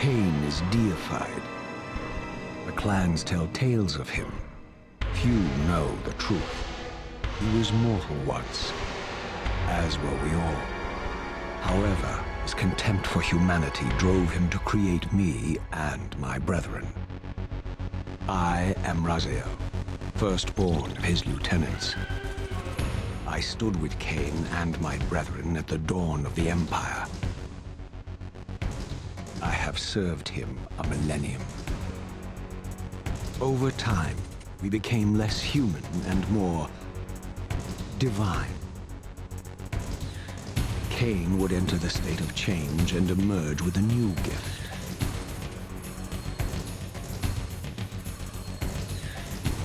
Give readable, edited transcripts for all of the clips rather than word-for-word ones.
Kain is deified. The clans tell tales of him. Few know the truth. He was mortal once, as were we all. However, his contempt for humanity drove him to create me and my brethren. I am Raziel, firstborn of his lieutenants. I stood with Kain and my brethren at the dawn of the Empire. I have served him a millennium. Over time, we became less human and more divine. Kain would enter the state of change and emerge with a new gift.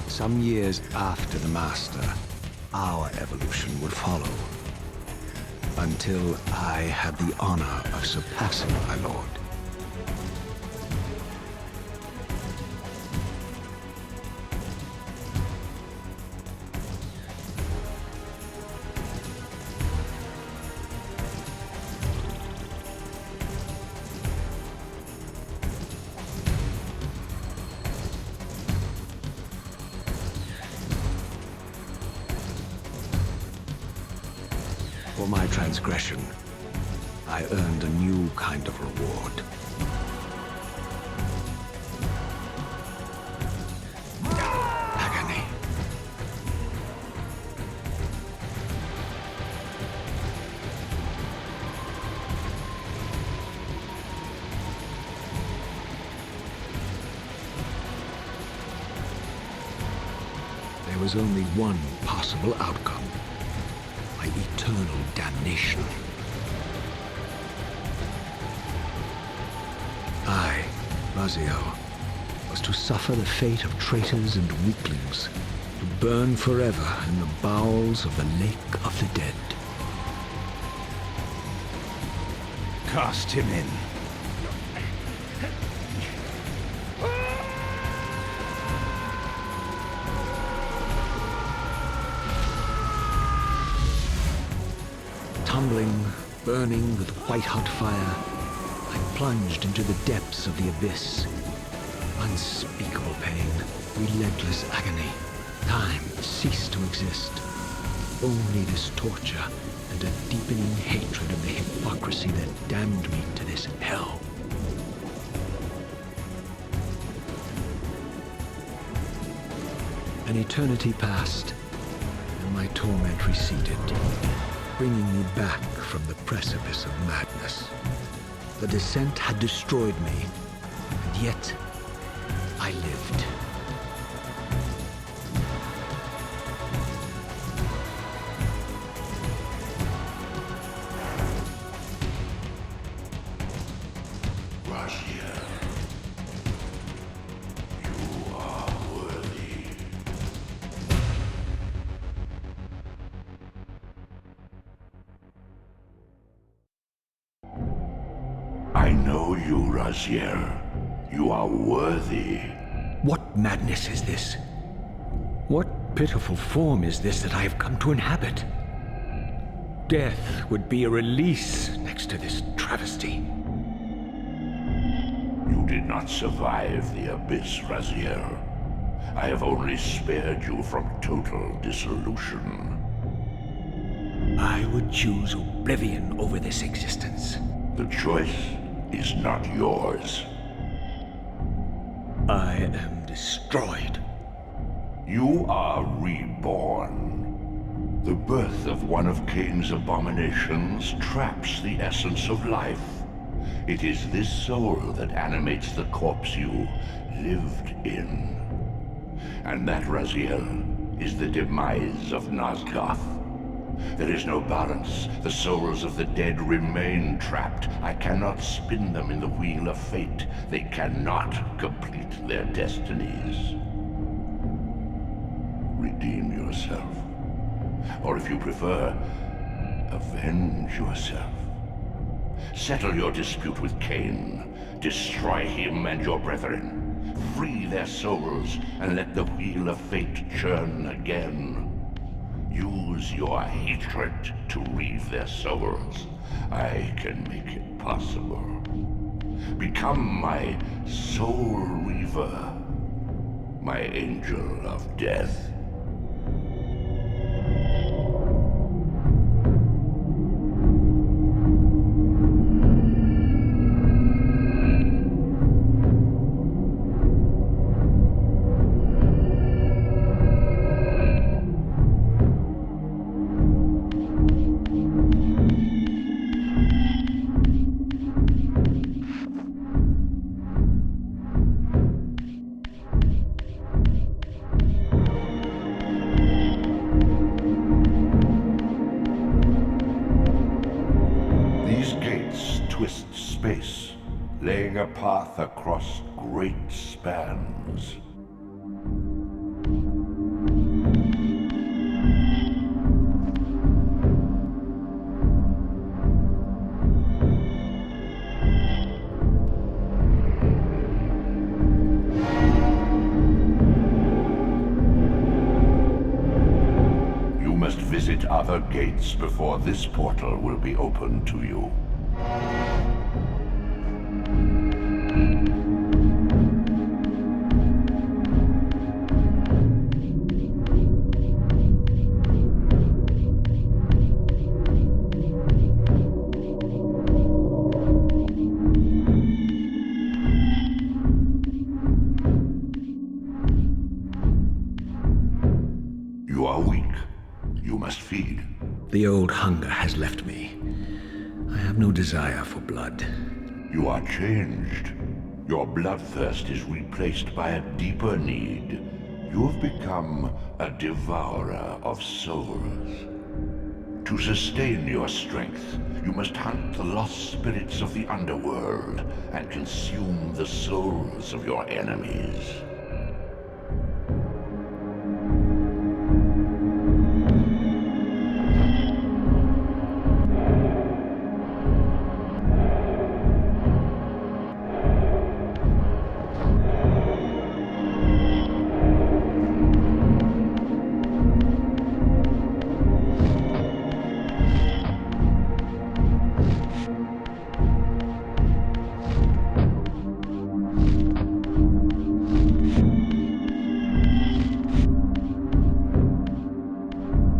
Some years after the Master, our evolution would follow, until I had the honor of surpassing my lord. For my transgression, I earned a new kind of reward. Agony. There was only one possible outcome. My eternal damnation. I, Raziel, was to suffer the fate of traitors and weaklings, to burn forever in the bowels of the Lake of the Dead. Cast him in. Tumbling, burning with white-hot fire, I plunged into the depths of the abyss. Unspeakable pain, relentless agony. Time ceased to exist. Only this torture and a deepening hatred of the hypocrisy that damned me to this hell. An eternity passed, and my torment receded, bringing me back from the precipice of madness. The descent had destroyed me, and yet I lived. Raziel, you are worthy. I know you, Raziel. You are worthy. What madness is this? What pitiful form is this that I have come to inhabit? Death would be a release next to this travesty. You did not survive the abyss, Raziel. I have only spared you from total dissolution. I would choose oblivion over this existence. The choice is not yours. I am destroyed. You are reborn. The birth of one of Kain's abominations traps the essence of life. It is this soul that animates the corpse you lived in. And that, Raziel, is the demise of Nosgoth. There is no balance. The souls of the dead remain trapped. I cannot spin them in the wheel of fate. They cannot complete their destinies. Redeem yourself. Or if you prefer, avenge yourself. Settle your dispute with Kain. Destroy him and your brethren. Free their souls and let the wheel of fate churn again. Use your hatred to reave their souls. I can make it possible. Become my soul Reaver, my angel of death. These gates twist space, laying a path across great spans. You must visit other gates before this portal will be open to you. You are weak. You must feed. The old hunger has left me. I have no desire for blood. You are changed. Your bloodthirst is replaced by a deeper need. You have become a devourer of souls. To sustain your strength, you must hunt the lost spirits of the underworld and consume the souls of your enemies.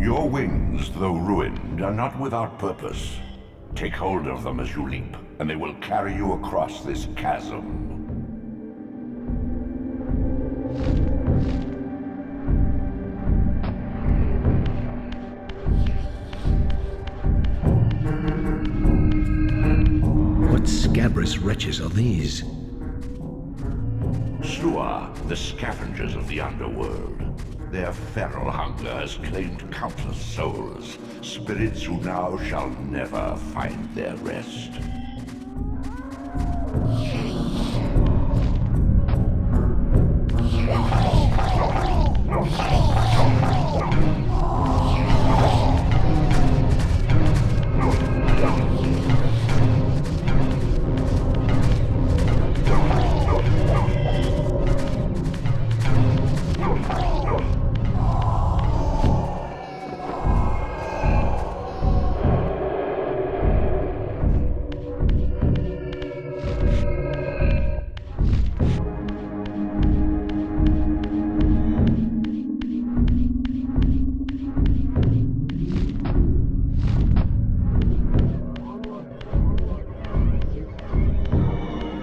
Your wings, though ruined, are not without purpose. Take hold of them as you leap, and they will carry you across this chasm. What scabrous wretches are these? Slua, the scavengers of the underworld. Their feral hunger has claimed countless souls, spirits who now shall never find their rest.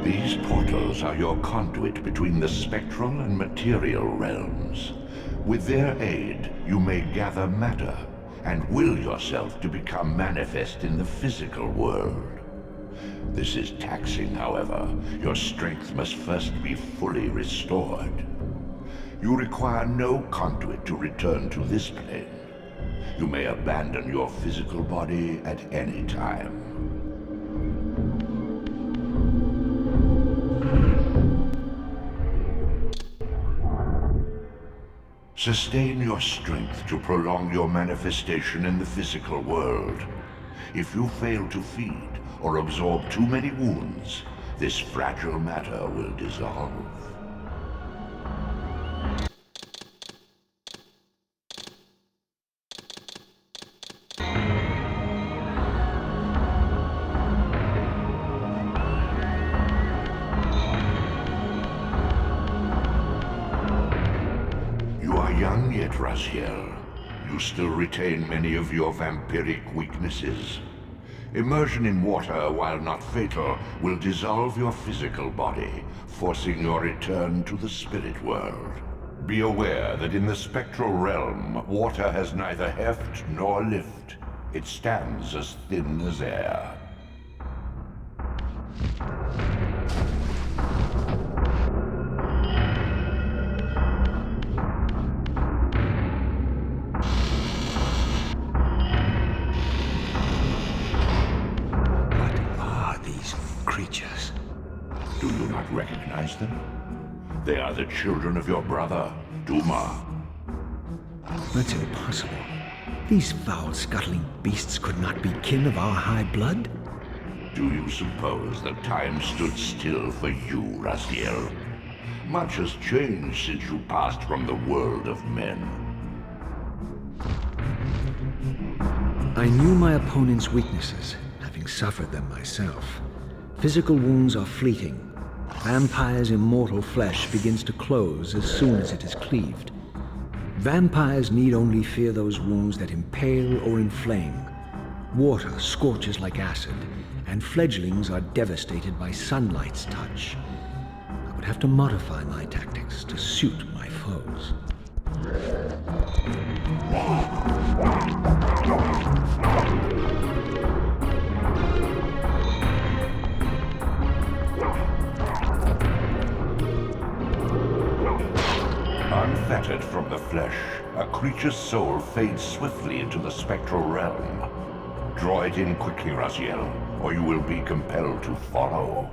These portals are your conduit between the spectral and material realms. With their aid, you may gather matter and will yourself to become manifest in the physical world. This is taxing, however. Your strength must first be fully restored. You require no conduit to return to this plane. You may abandon your physical body at any time. Sustain your strength to prolong your manifestation in the physical world. If you fail to feed or absorb too many wounds, this fragile matter will dissolve. Raziel. You still retain many of your vampiric weaknesses. Immersion in water, while not fatal, will dissolve your physical body, forcing your return to the spirit world. Be aware that in the spectral realm, water has neither heft nor lift. It stands as thin as air. Creatures. Do you not recognize them? They are the children of your brother, Duma. That's impossible. These foul, scuttling beasts could not be kin of our high blood? Do you suppose that time stood still for you, Raziel? Much has changed since you passed from the world of men. I knew my opponent's weaknesses, having suffered them myself. Physical wounds are fleeting. Vampire's immortal flesh begins to close as soon as it is cleaved. Vampires need only fear those wounds that impale or inflame. Water scorches like acid, and fledglings are devastated by sunlight's touch. I would have to modify my tactics to suit my foes. Unfettered from the flesh, a creature's soul fades swiftly into the spectral realm. Draw it in quickly, Raziel, or you will be compelled to follow.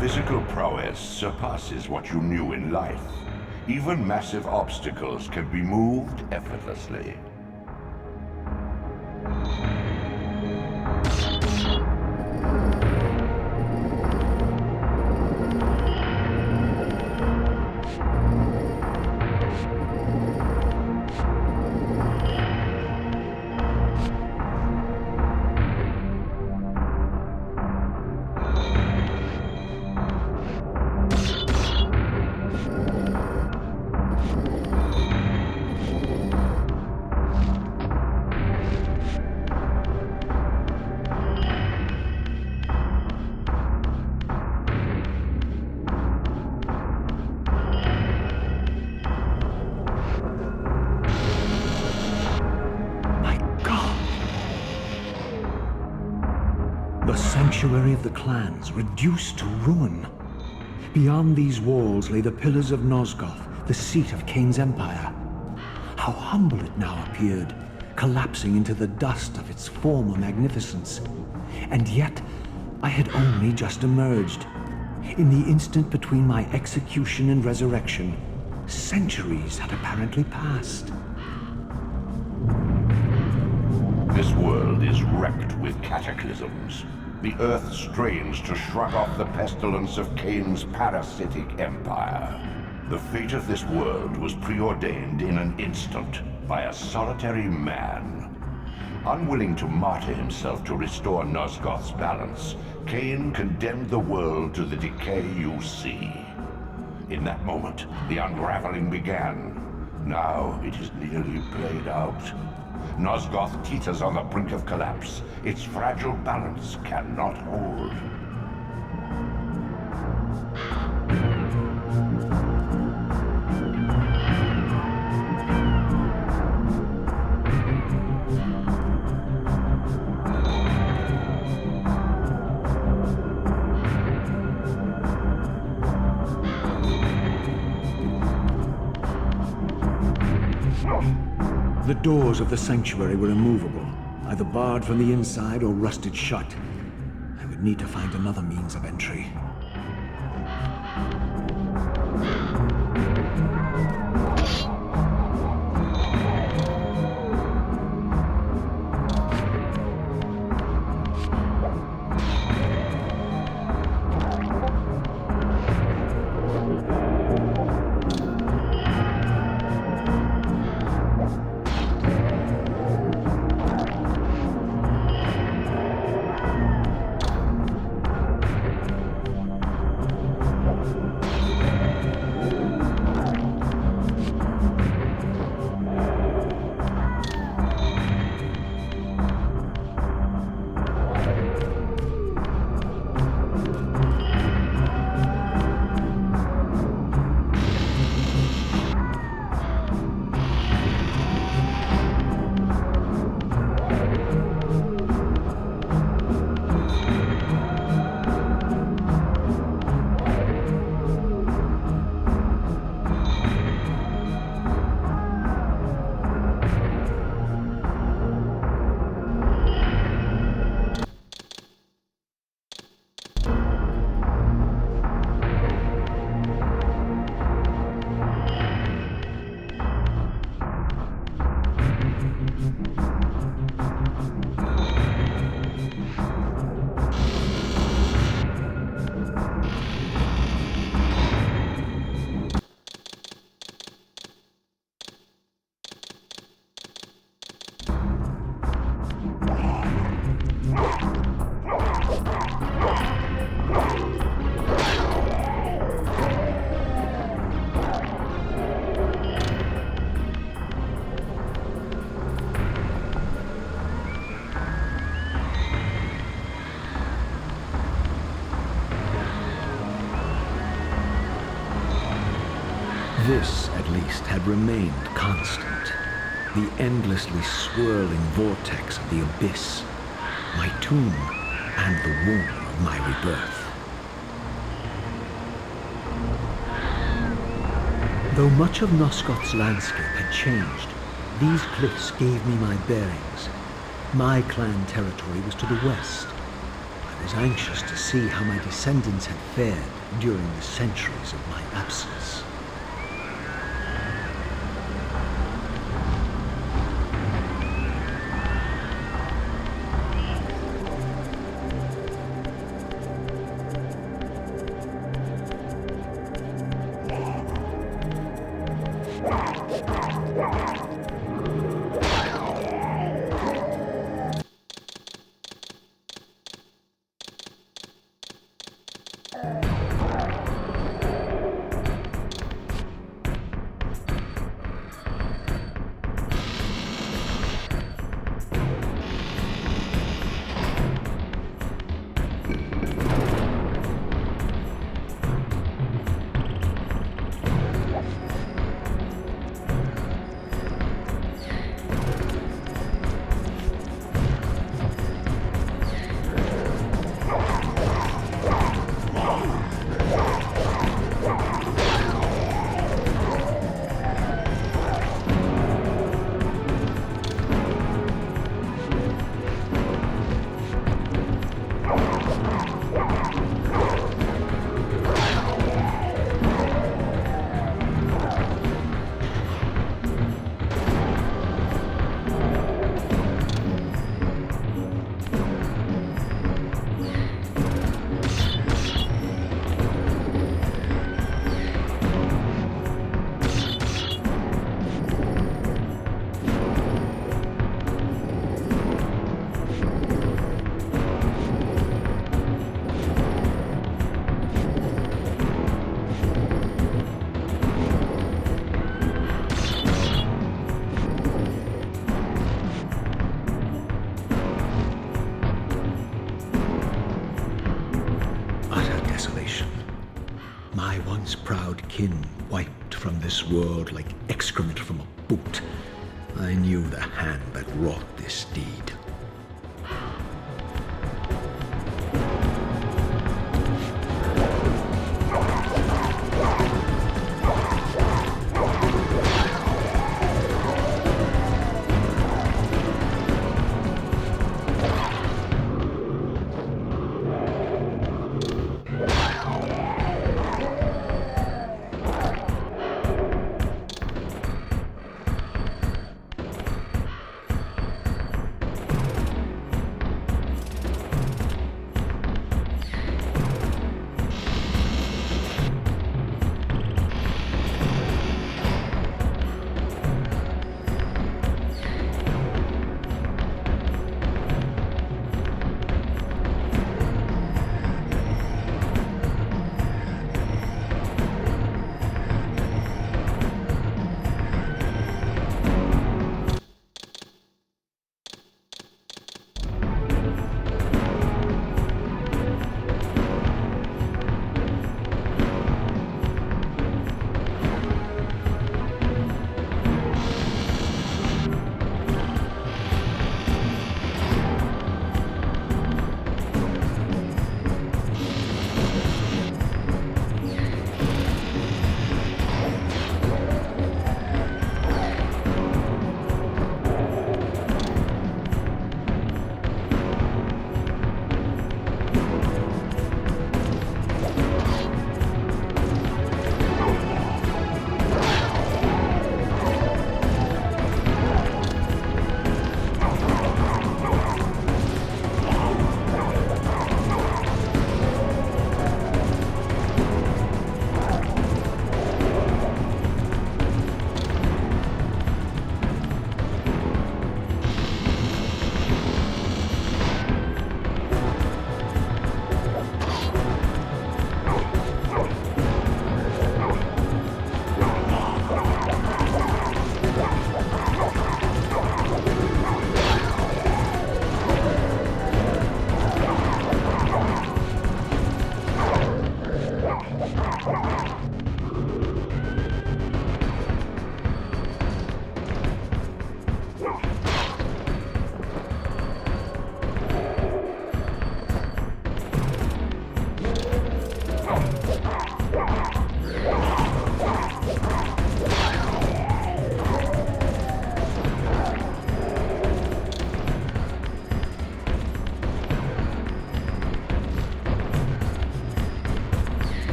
Physical prowess surpasses what you knew in life. Even massive obstacles can be moved effortlessly. The sanctuary of the clans, reduced to ruin. Beyond these walls lay the pillars of Nosgoth, the seat of Kain's empire. How humble it now appeared, collapsing into the dust of its former magnificence. And yet, I had only just emerged. In the instant between my execution and resurrection, centuries had apparently passed. This world is wrecked with cataclysms. The earth strains to shrug off the pestilence of Kain's parasitic empire. The fate of this world was preordained in an instant by a solitary man. Unwilling to martyr himself to restore Nosgoth's balance, Kain condemned the world to the decay you see. In that moment, the unraveling began. Now it is nearly played out. Nosgoth teeters on the brink of collapse. Its fragile balance cannot hold. The doors of the sanctuary were immovable, either barred from the inside or rusted shut. I would need to find another means of entry. This, at least, had remained constant. The endlessly swirling vortex of the abyss, my tomb, and the womb of my rebirth. Though much of Nosgoth's landscape had changed, these cliffs gave me my bearings. My clan territory was to the west. I was anxious to see how my descendants had fared during the centuries of my absence. My once proud kin wiped from this world like excrement from a boot. I knew the hand that wrought this deed.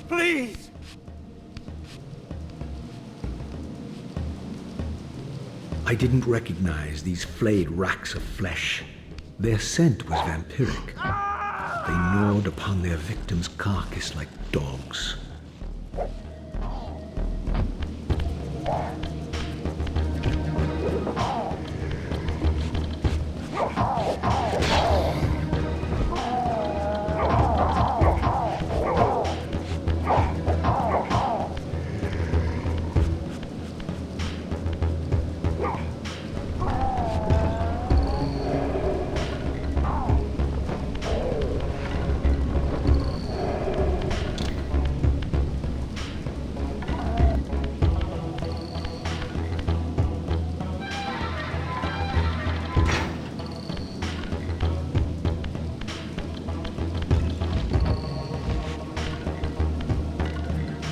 Please! I didn't recognize these flayed racks of flesh. Their scent was vampiric. They gnawed upon their victim's carcass like dogs.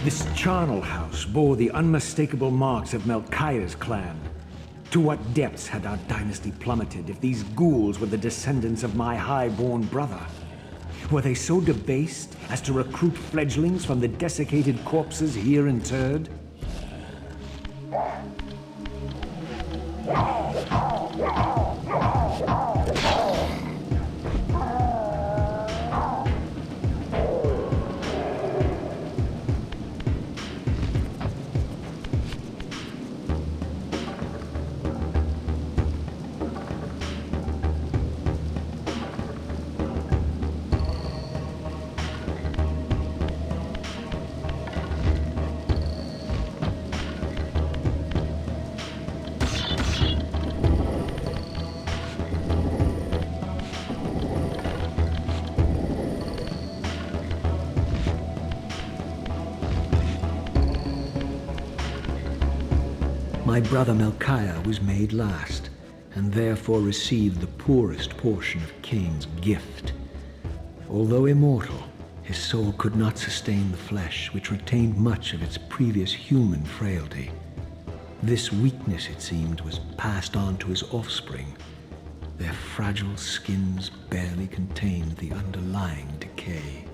This charnel house bore the unmistakable marks of Melchiah's clan. To what depths had our dynasty plummeted if these ghouls were the descendants of my high-born brother? Were they so debased as to recruit fledglings from the desiccated corpses here interred? My brother Melchiah was made last, and therefore received the poorest portion of Kain's gift. Although immortal, his soul could not sustain the flesh, which retained much of its previous human frailty. This weakness, it seemed, was passed on to his offspring. Their fragile skins barely contained the underlying decay.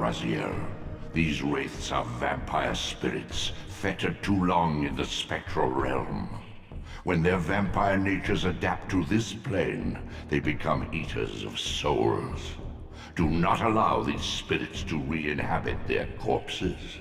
brazier. These wraiths are vampire spirits, fettered too long in the spectral realm. When their vampire natures adapt to this plane, they become eaters of souls. Do not allow these spirits to re-inhabit their corpses.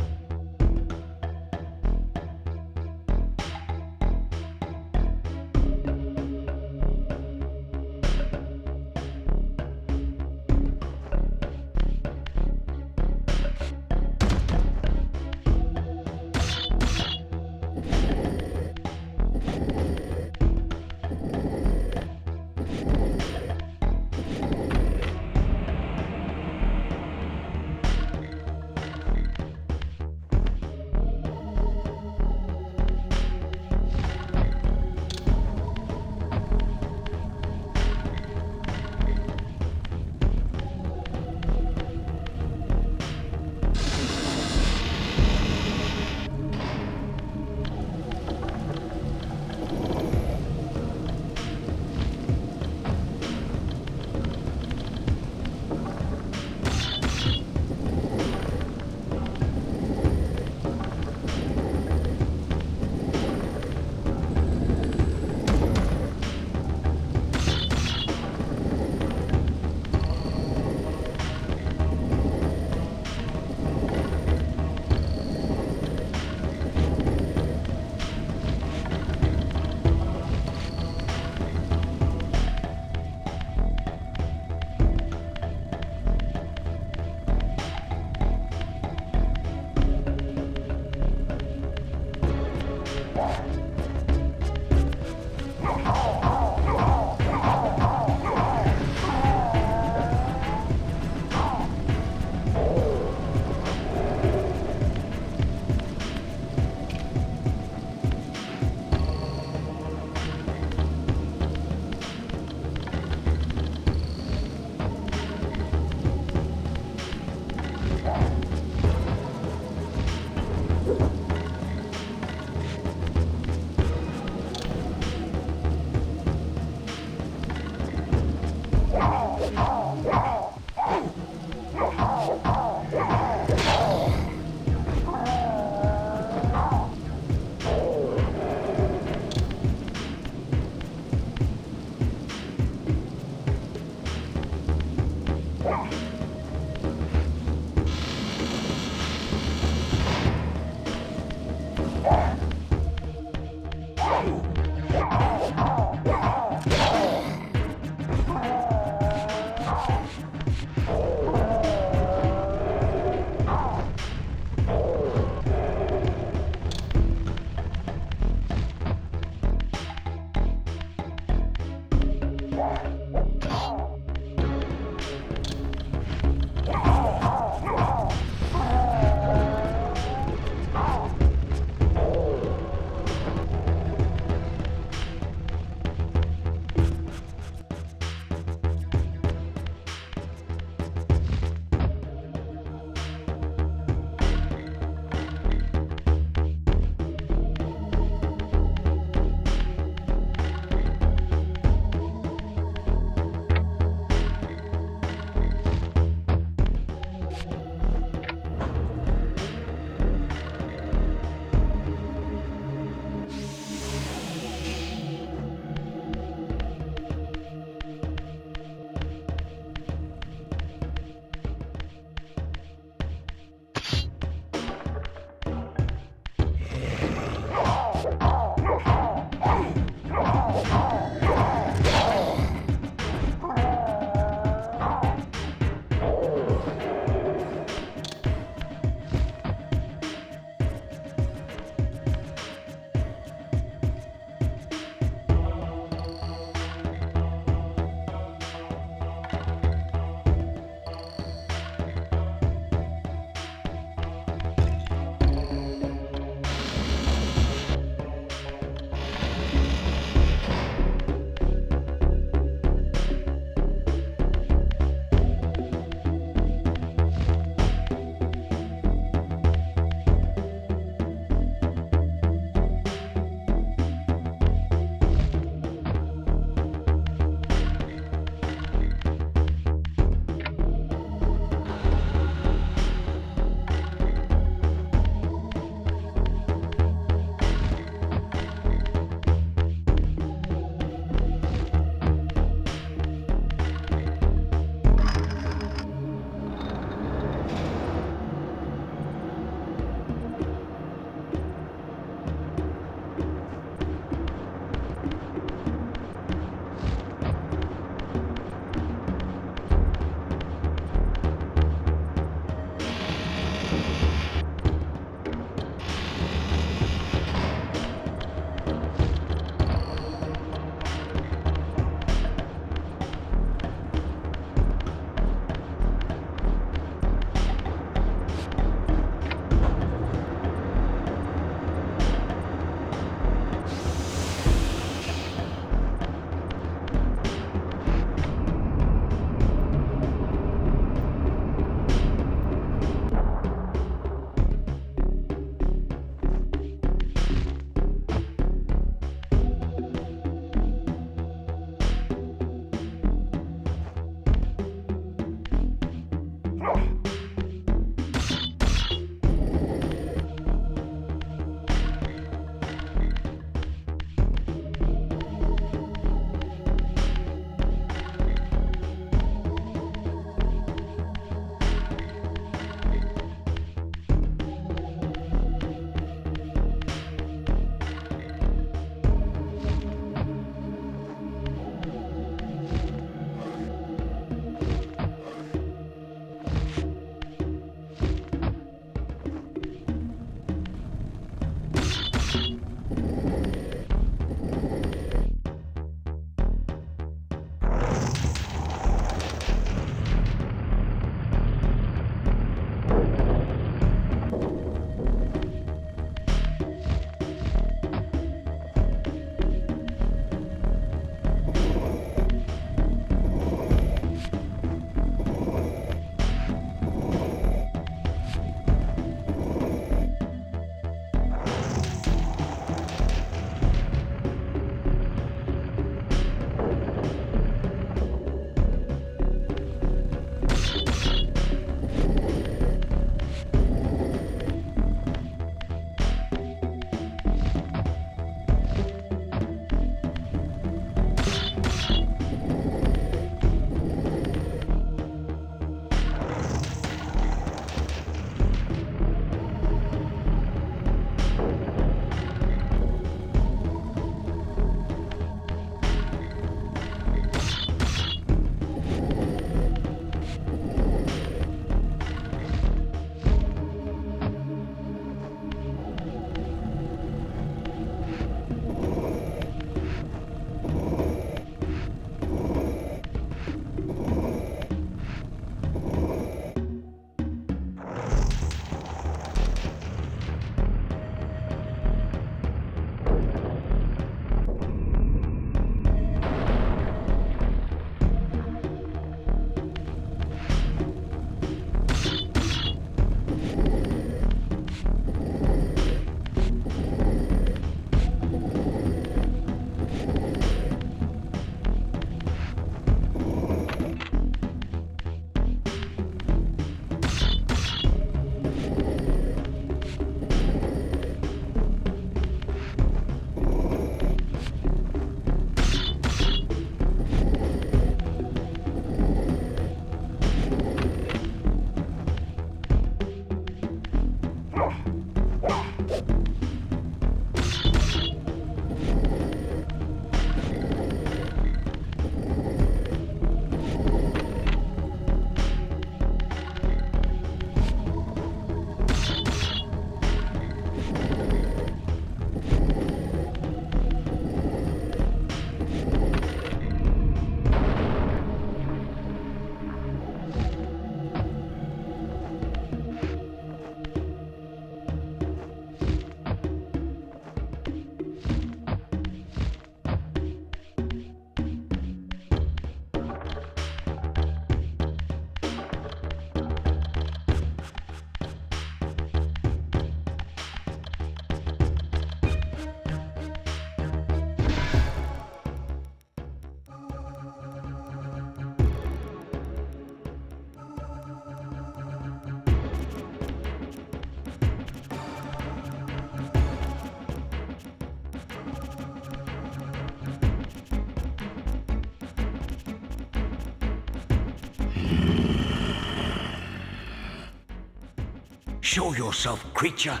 Show yourself, creature!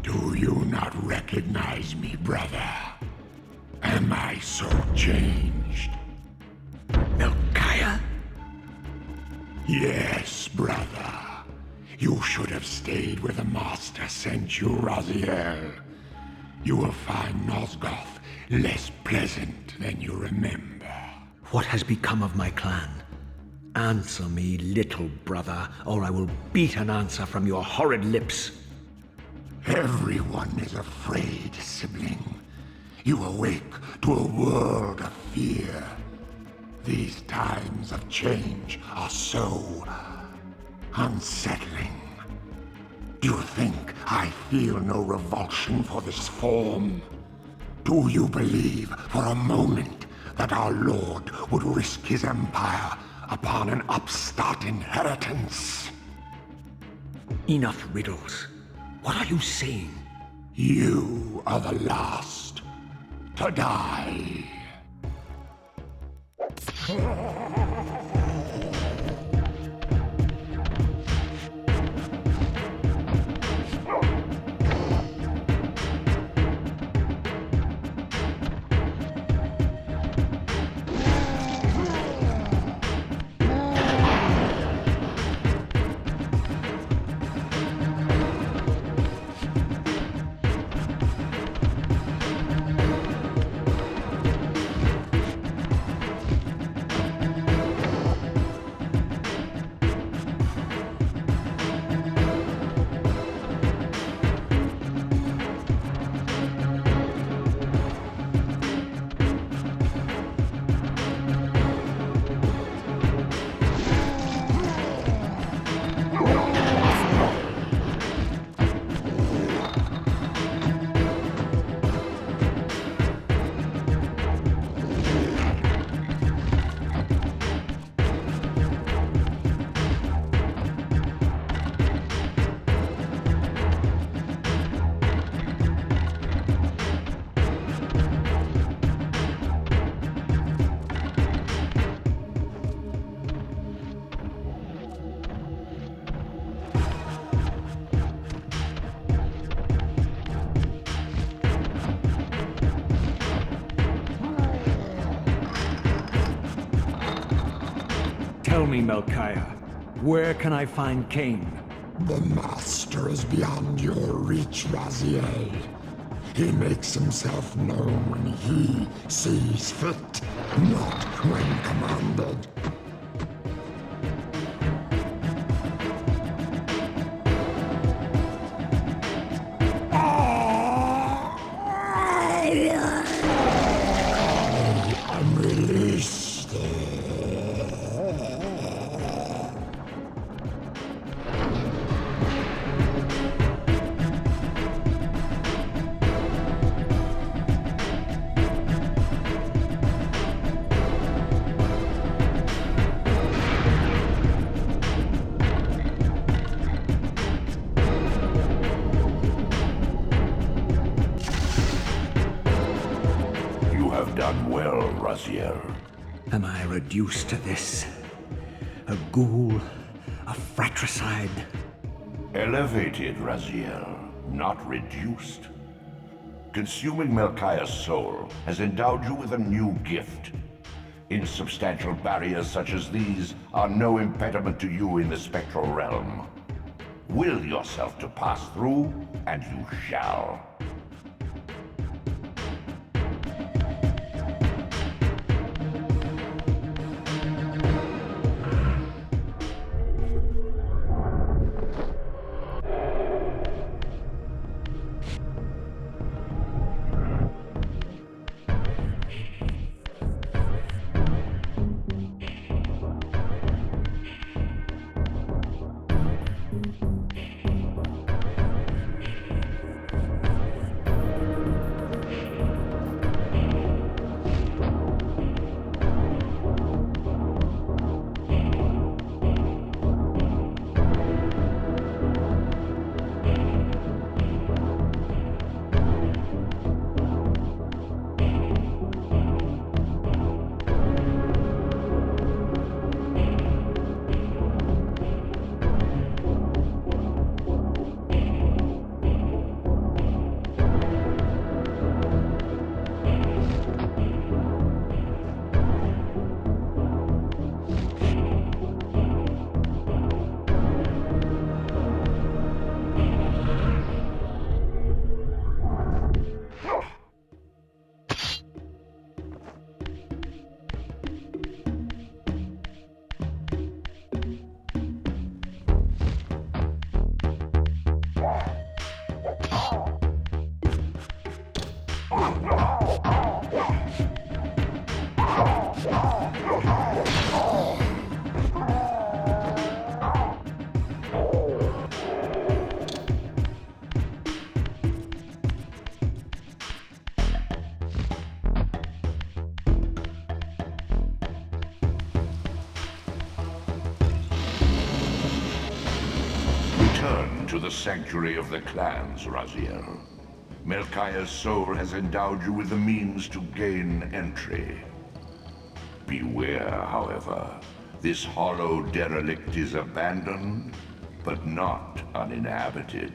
Do you not recognize me, brother? Am I so changed? Melchiah? Yes, brother. You should have stayed where the Master sent you, Raziel. You will find Nosgoth less pleasant than you remember. What has become of my clan? Answer me, little brother, or I will beat an answer from your horrid lips. Everyone is afraid, sibling. You awake to a world of fear. These times of change are so unsettling. Do you think I feel no revulsion for this form? Do you believe for a moment that our Lord would risk his empire upon an upstart inheritance? Enough riddles. What are you saying? You are the last to die. Tell me, Melchiah, where can I find Kain? The Master is beyond your reach, Raziel. He makes himself known when he sees fit, not when commanded. I'm released. Done well, Raziel. Am I reduced to this? A ghoul? A fratricide? Elevated, Raziel, not reduced. Consuming Melchiah's soul has endowed you with a new gift. Insubstantial barriers such as these are no impediment to you in the spectral realm. Will yourself to pass through, and you shall. Return to the sanctuary of the clans, Raziel. Melchiah's soul has endowed you with the means to gain entry. Beware, however. This hollow derelict is abandoned, but not uninhabited.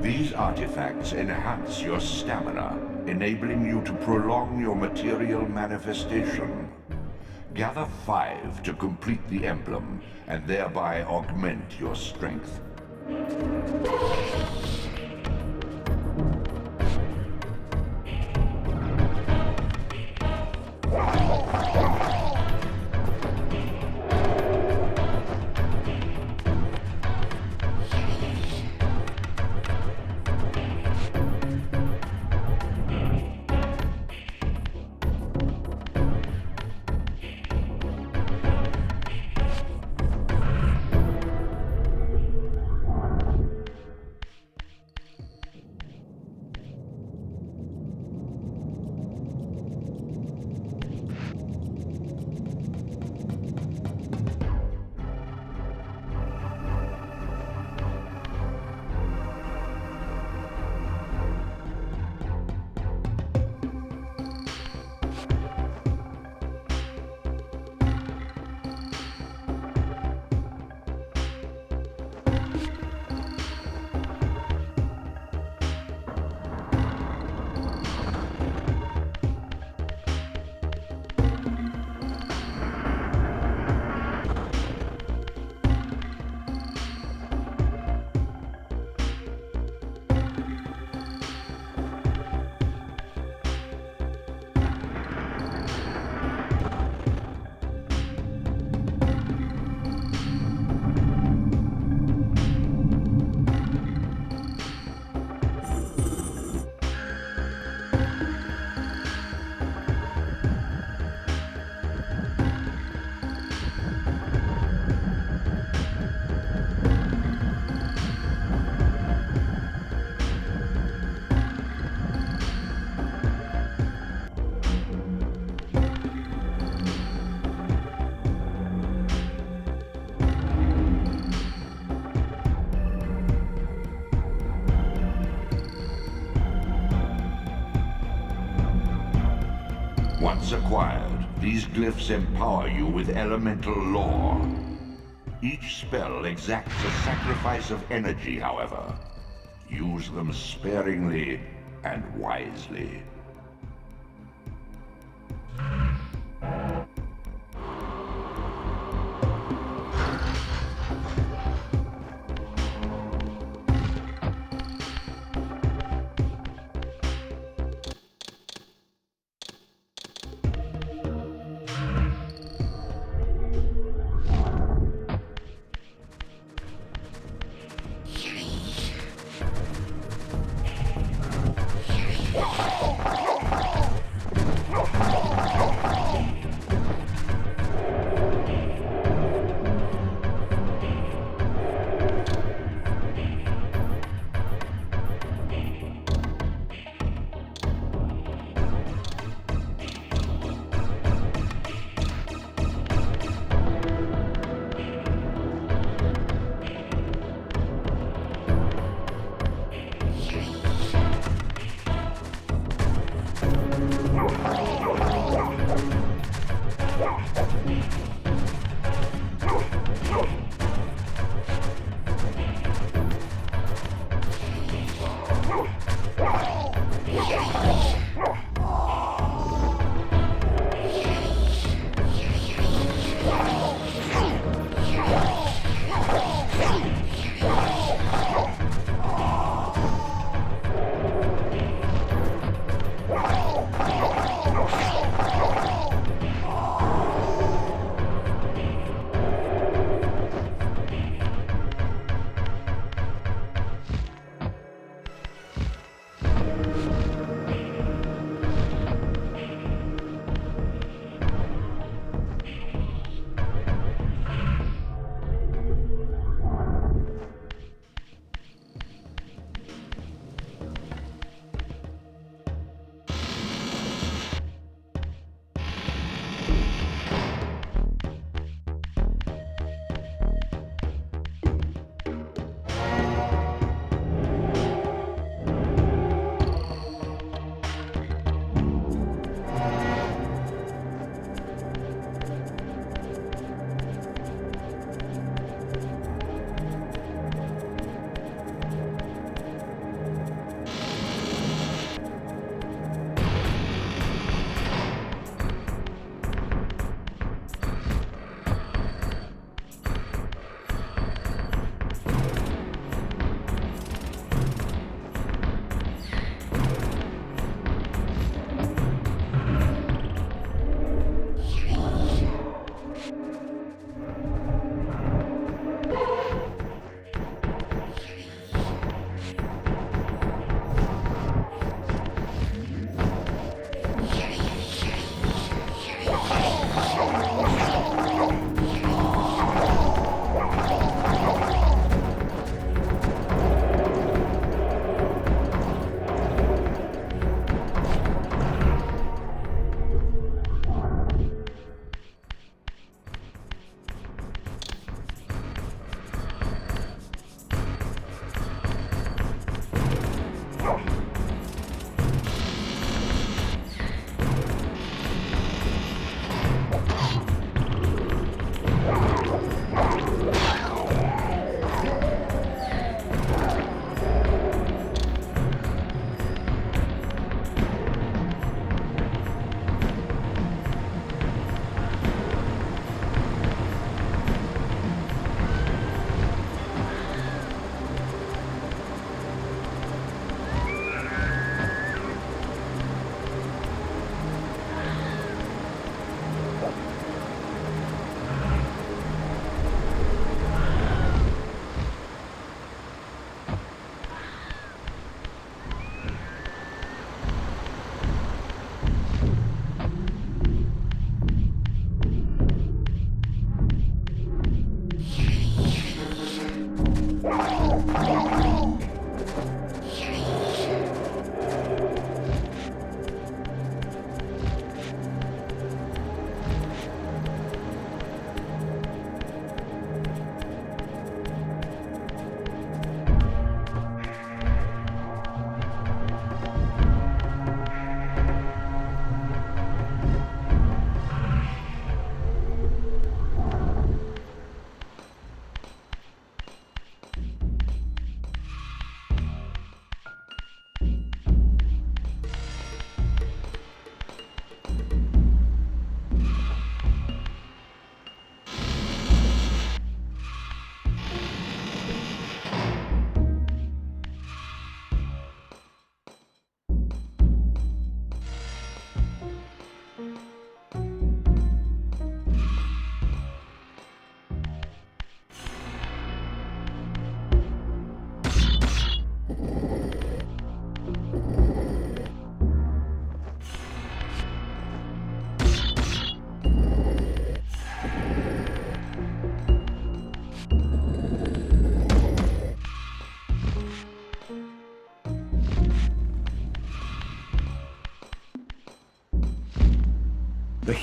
These artifacts enhance your stamina, enabling you to prolong your material manifestation. Gather 5 to complete the emblem, and thereby augment your strength. Once acquired, these glyphs empower you with elemental lore. Each spell exacts a sacrifice of energy, however. Use them sparingly and wisely.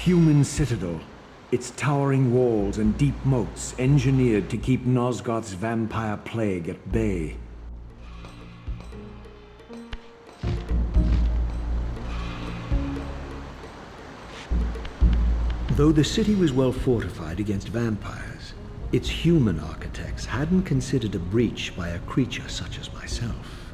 human citadel, its towering walls and deep moats engineered to keep Nosgoth's vampire plague at bay. Though the city was well fortified against vampires, its human architects hadn't considered a breach by a creature such as myself.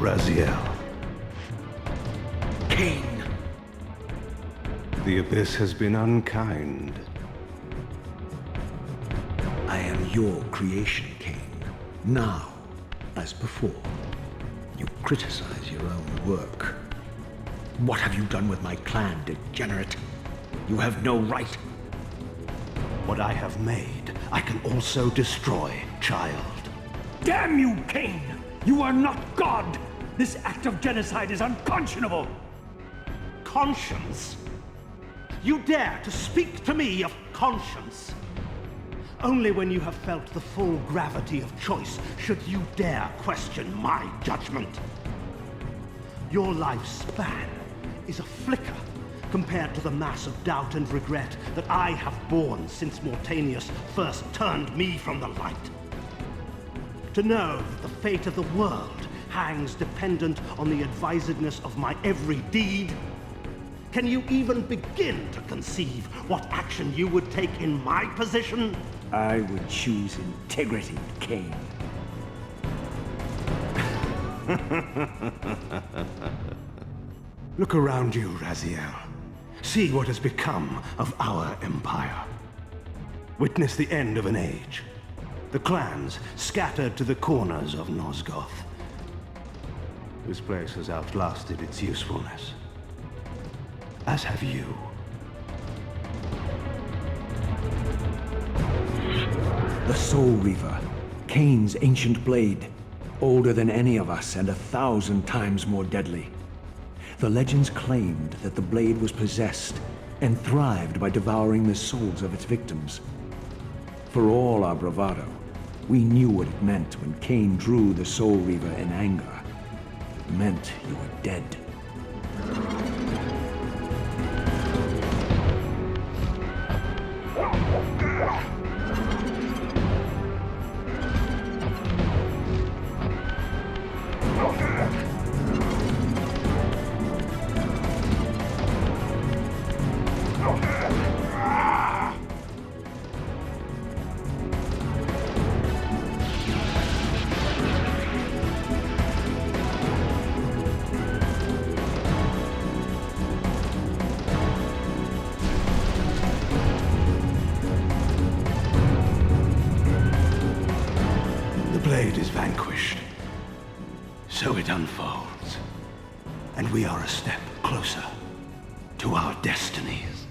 Raziel. Kain. The Abyss has been unkind. I am your creation, Kain. Now, as before, you criticize your own work. What have you done with my clan, degenerate? You have no right. What I have made, I can also destroy, child. Damn you, Kain! You are not God! This act of genocide is unconscionable! Conscience? You dare to speak to me of conscience? Only when you have felt the full gravity of choice should you dare question my judgment. Your lifespan is a flicker compared to the mass of doubt and regret that I have borne since Mortanius first turned me from the light. To know that the fate of the world hangs dependent on the advisedness of my every deed? Can you even begin to conceive what action you would take in my position? I would choose integrity, Kain. Look around you, Raziel. See what has become of our empire. Witness the end of an age. The clans scattered to the corners of Nosgoth. This place has outlasted its usefulness. As have you. The Soul Reaver, Kain's ancient blade, older than any of us and 1,000 times more deadly. The legends claimed that the blade was possessed and thrived by devouring the souls of its victims. For all our bravado, we knew what it meant when Kain drew the Soul Reaver in anger. It meant you were dead. The blade is vanquished. So it unfolds. And we are a step closer to our destinies.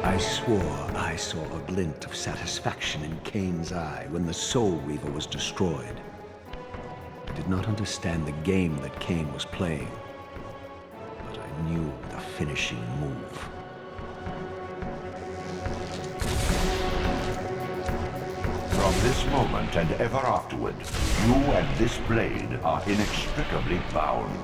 I swore I saw a glint of satisfaction in Kain's eye when the Soul Reaver was destroyed. I did not understand the game that Kain was playing, but I knew the finishing move. From this moment and ever afterward, you and this blade are inextricably bound.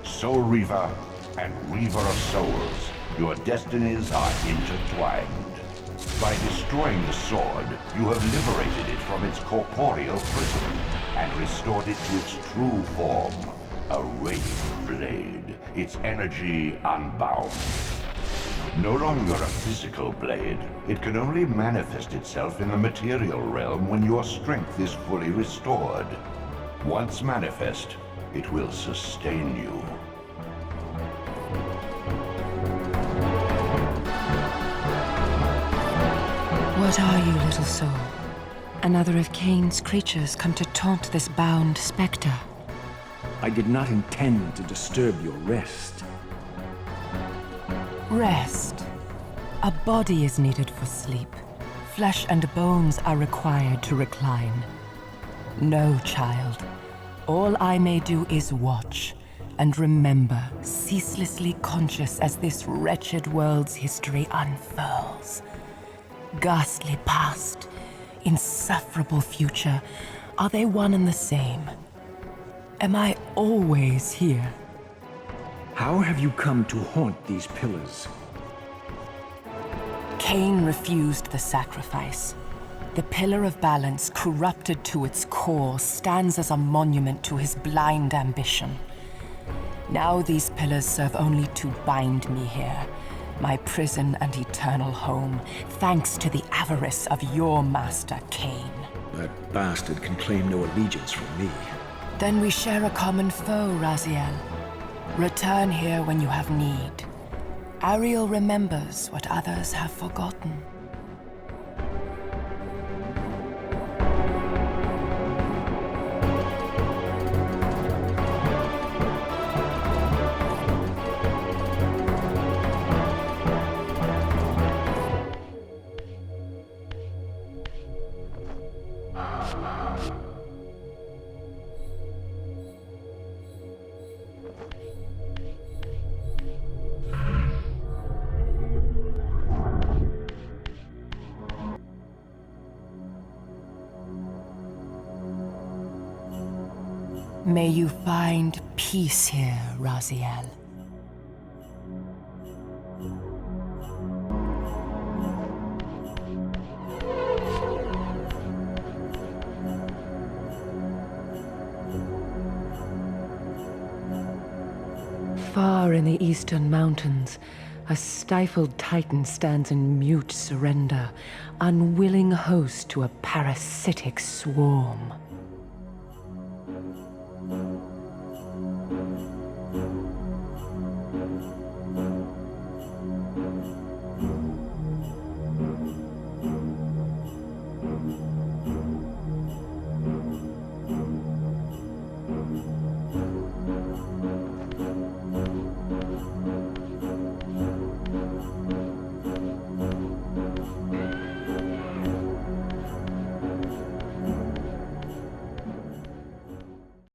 Soul Reaver and Reaver of Souls, your destinies are intertwined. By destroying the sword, you have liberated it from its corporeal prison and restored it to its true form, a wraith blade, its energy unbound. No longer a physical blade, it can only manifest itself in the material realm when your strength is fully restored. Once manifest, it will sustain you. What are you, little soul? Another of Kain's creatures come to taunt this bound specter. I did not intend to disturb your rest. Rest. A body is needed for sleep. Flesh and bones are required to recline. No, child. All I may do is watch and remember, ceaselessly conscious as this wretched world's history unfurls. Ghastly past, insufferable future, are they one and the same? Am I always here? How have you come to haunt these pillars? Kain refused the sacrifice. The Pillar of Balance, corrupted to its core, stands as a monument to his blind ambition. Now these pillars serve only to bind me here, my prison and eternal home, thanks to the avarice of your master, Kain. That bastard can claim no allegiance from me. Then we share a common foe, Raziel. Return here when you have need. Ariel remembers what others have forgotten. May you find peace here, Raziel. Far in the eastern mountains, a stifled titan stands in mute surrender, unwilling host to a parasitic swarm.